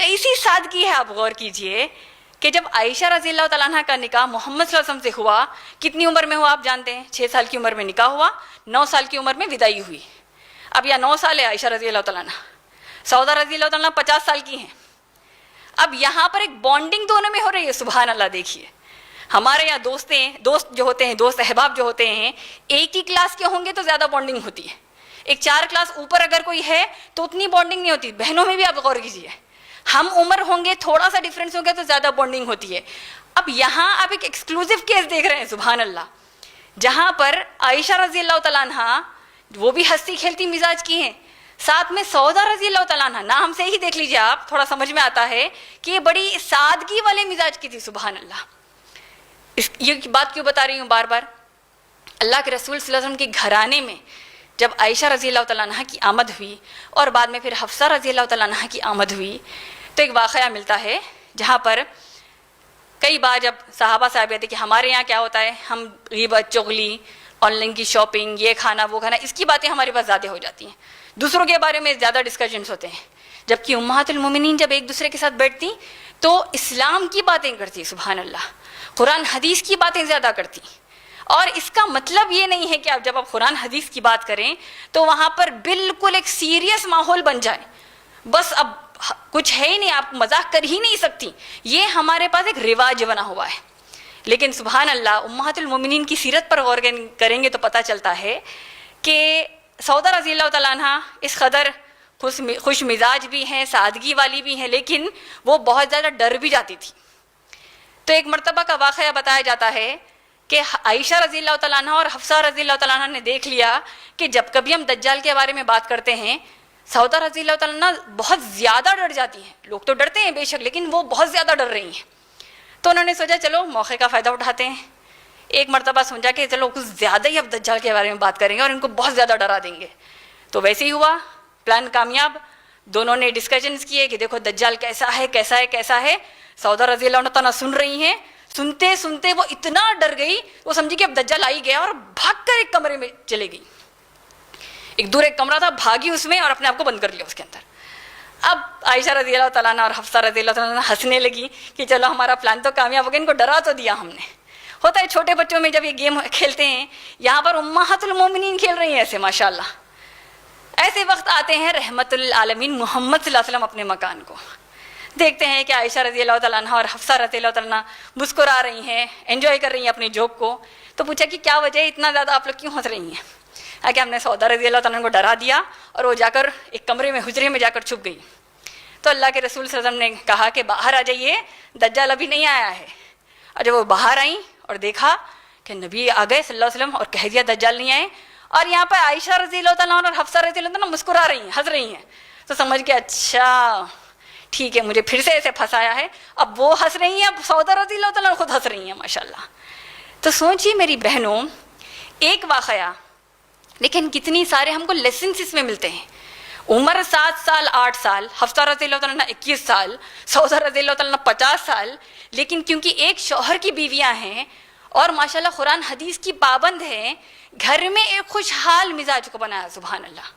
کیسی سادگی ہے, آپ غور کیجئے کہ جب عائشہ رضی اللہ تعالیٰ عنہ کا نکاح محمد صلی اللہ علیہ وسلم سے ہوا, کتنی عمر میں ہوا آپ جانتے ہیں؟ 6 سال کی عمر میں نکاح ہوا, 9 سال کی عمر میں وداعی ہوئی. اب یا 9 سال ہے عائشہ رضی اللہ تعالیٰ عنہ, سودا رضی اللہ تعالیٰ عنہ 50 سال کی ہیں. اب یہاں پر ایک بانڈنگ دونوں میں ہو رہی ہے. سبحان اللہ. دیکھیے ہمارے یہاں دوست جو ہوتے ہیں, دوست احباب جو ہوتے ہیں, ایک ہی کلاس کے ہوں گے تو زیادہ بانڈنگ ہوتی ہے. ایک 4 کلاس اوپر اگر کوئی ہے تو اتنی بانڈنگ نہیں ہوتی. بہنوں میں بھی آپ غور کیجیے, ہم عمر ہوں گے, تھوڑا سا ڈفرینس ہو گیا تو زیادہ بانڈنگ ہوتی ہے. اب یہاں آپ ایک ایکسکلوسیو کیس دیکھ رہے ہیں, سبحان اللہ, جہاں پر عائشہ رضی اللہ تعالیٰ عنہ وہ بھی ہنستی کھیلتی مزاج کی ہیں, ساتھ میں سودا رضی اللہ تعالیٰ عنہ, نام سے ہی دیکھ لیجیے آپ, تھوڑا سمجھ میں آتا ہے کہ یہ بڑی سادگی والے مزاج کی تھی. سبحان اللہ. یہ بات کیوں بتا رہی ہوں بار بار؟ اللہ کے رسول صلی اللہ علیہ وسلم کے گھرانے میں جب عائشہ رضی اللہ تعالیٰ عنہ کی آمد ہوئی اور بعد میں پھر حفصہ رضی اللہ تعالیٰ عنہ کی آمد ہوئی, تو ایک واقعہ ملتا ہے جہاں پر کئی بار جب صحابہ صاحب کہتے کہ ہمارے یہاں کیا ہوتا ہے, ہم غیبت, چغلی, آن لائن کی شاپنگ, یہ کھانا وہ کھانا, اس کی باتیں ہمارے پاس زیادہ ہو جاتی ہیں, دوسروں کے بارے میں زیادہ ڈسکشنز ہوتے ہیں. جبکہ امہات المومنین جب ایک دوسرے کے ساتھ بیٹھتی تو اسلام کی باتیں کرتی, سبحان اللہ, قرآن حدیث کی باتیں زیادہ کرتی. اور اس کا مطلب یہ نہیں ہے کہ جب آپ قرآن حدیث کی بات کریں تو وہاں پر بالکل ایک سیریس ماحول بن جائے, بس اب کچھ ہے ہی نہیں, آپ مذاق کر ہی نہیں سکتی. یہ ہمارے پاس ایک رواج بنا ہوا ہے. لیکن سبحان اللہ, امہات المومنین کی سیرت پر غور کریں گے تو پتہ چلتا ہے کہ سودا رضی اللہ تعالیٰ عنہ اس قدر خوش مزاج بھی ہیں, سادگی والی بھی ہیں, لیکن وہ بہت زیادہ ڈر بھی جاتی تھی. تو ایک مرتبہ کا واقعہ بتایا جاتا ہے کہ عائشہ رضی اللہ تعالیٰ عنہ اور حفصہ رضی اللہ تعالیٰ عنہ نے دیکھ لیا کہ جب کبھی ہم دجال کے بارے میں بات کرتے ہیں, سودا رضی اللہ تعالیٰ عنہ بہت زیادہ ڈر جاتی ہیں. لوگ تو ڈرتے ہیں بے شک, لیکن وہ بہت زیادہ ڈر رہی ہیں. تو انہوں نے سوچا چلو موقع کا فائدہ اٹھاتے ہیں. ایک مرتبہ سوچا کہ چلو کچھ زیادہ ہی اب دجال کے بارے میں بات کریں گے اور ان کو بہت زیادہ ڈرا دیں گے. تو ویسے ہی ہوا, پلان کامیاب. دونوں نے ڈسکشنز کیے کہ دیکھو دجال کیسا ہے کیسا ہے کیسا ہے. سودا رضی اللہ تعالیٰ سن رہی ہیں, سنتے سنتے وہ اتنا ڈر گئی, وہ سمجھی کہ اب دجال آئی گیا, اور بھاگ کر ایک کمرے میں چلے گئی. ایک دور ایک کمرہ تھا, بھاگی اس میں اور اپنے آپ کو بند کر لیا اس کے اندر. اب عائشہ رضی اللہ تعالیٰ عنہ اور حفصہ رضی اللہ تعالیٰ عنہ ہنسنے لگی کہ چلو ہمارا پلان تو کامیاب ہو گیا, ان کو ڈرا تو دیا ہم نے. ہوتا ہے چھوٹے بچوں میں جب یہ گیم کھیلتے ہیں, یہاں پر امہات المومنین کھیل رہی ہیں ایسے, ماشاء اللہ. ایسے وقت آتے ہیں رحمت للعالمین محمد صلی اللہ علیہ وسلم اپنے مکان کو, دیکھتے ہیں کہ عائشہ رضی اللہ تعالیٰ عنہ اور حفصہ رضی اللہ تعالیٰ عنہ مسکرا رہی ہیں, انجوائے کر رہی ہیں اپنے جوک کو. تو پوچھا کہ کیا وجہ ہے, اتنا زیادہ آپ لوگ کیوں ہنس رہی ہیں؟ کہ ہم نے سودا رضی اللہ تعالیٰ عنہ کو ڈرا دیا اور وہ جا کر ایک کمرے میں, حجرے میں جا کر چھپ گئی. تو اللہ کے رسول صلی اللہ علیہ وسلم نے کہا کہ باہر آ جائیے, دجال ابھی نہیں آیا ہے. اور جب وہ باہر آئیں اور دیکھا کہ نبی آ گئے صلی اللہ علیہ وسلم, اور کہہ دیا دجال نہیں آئے, اور یہاں پہ عائشہ رضی اللہ تعالیٰ عنہ اور حفصہ رضی اللہ تعالیٰ عنہ مسکرا رہی ہیں, ہنس رہی ہیں. تو سمجھ کے اچھا ٹھیک ہے, مجھے پھر سے ایسے پھنسایا ہے. اب وہ ہنس رہی ہیں, اب سودا رضی اللہ تعالیٰ عنہ خود ہنس رہی ہیں, ماشاء اللہ. تو سوچیے میری بہنوں, ایک واقعہ, لیکن کتنی سارے ہم کو لیسنس اس میں ملتے ہیں. عمر 7 سال 8 سال, حفصہ رضی اللہ تعالیٰ عنہ 21 سال, سودا رضی اللہ تعالیٰ عنہ 50 سال, لیکن کیونکہ ایک شوہر کی بیویاں ہیں اور ماشاءاللہ قرآن حدیث کی پابند ہیں, گھر میں ایک خوشحال مزاج کو بنایا. سبحان اللہ.